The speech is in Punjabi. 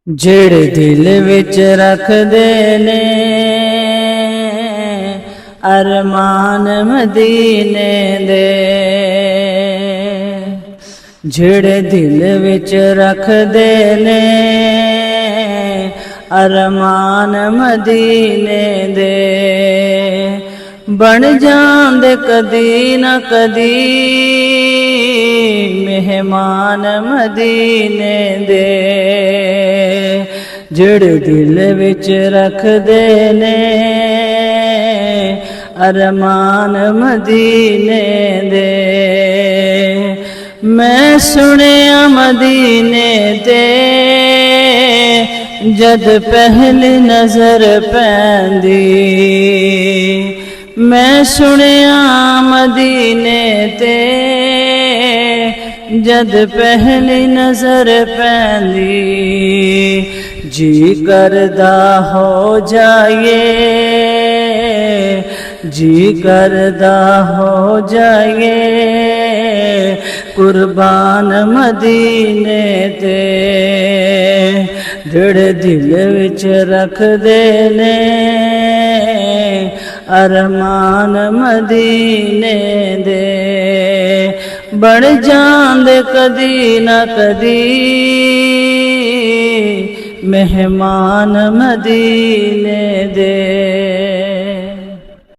ਜਿਹੜੇ ਦਿਲ ਵਿੱਚ ਰੱਖਦੇ ਨੇ ਅਰਮਾਨ ਮਦੀਨੇ ਦੇ, ਜਿਹੜੇ ਦਿਲ ਵਿੱਚ ਰੱਖਦੇ ਨੇ ਅਰਮਾਨ ਮਦੀਨੇ ਦੇ, ਬਣ ਜਾਂਦੇ ਕਦੀ ਨਾ ਕਦੀ ਮਹਿਮਾਨ ਮਦੀਨੇ ਦੇ। ਜਿਹੜੇ ਦਿਲ ਵਿੱਚ ਰੱਖਦੇ ਨੇ ਅਰਮਾਨ ਮਦੀਨੇ ਦੇ। ਮੈਂ ਸੁਣਿਆ ਮਦੀਨੇ ਤੇ ਜਦ ਪਹਿਲੀ ਨਜ਼ਰ ਪੈਂਦੀ, ਮੈਂ ਸੁਣਿਆ ਮਦੀਨੇ ਤੇ ਜਦ ਪਹਿਲੀ ਨਜ਼ਰ ਪੈਂਦੀ, ਜੀ ਕਰਦਾ ਹੋ ਜਾਈਏ, ਜੀ ਕਰਦਾ ਹੋ ਜਾਈਏ ਕੁਰਬਾਨ ਮਦੀਨੇ ਤੇ। ਜਿਹੜੇ ਦਿਲ ਵਿੱਚ ਰੱਖਦੇ ਨੇ ਅਰਮਾਨ ਮਦੀਨੇ ਦੇ, ਬਣ ਜਾਂਦੇ ਕਦੀ ਨਾ ਕਦੀ ਮਹਿਮਾਨ ਮਦੀਨੇ ਦੇ।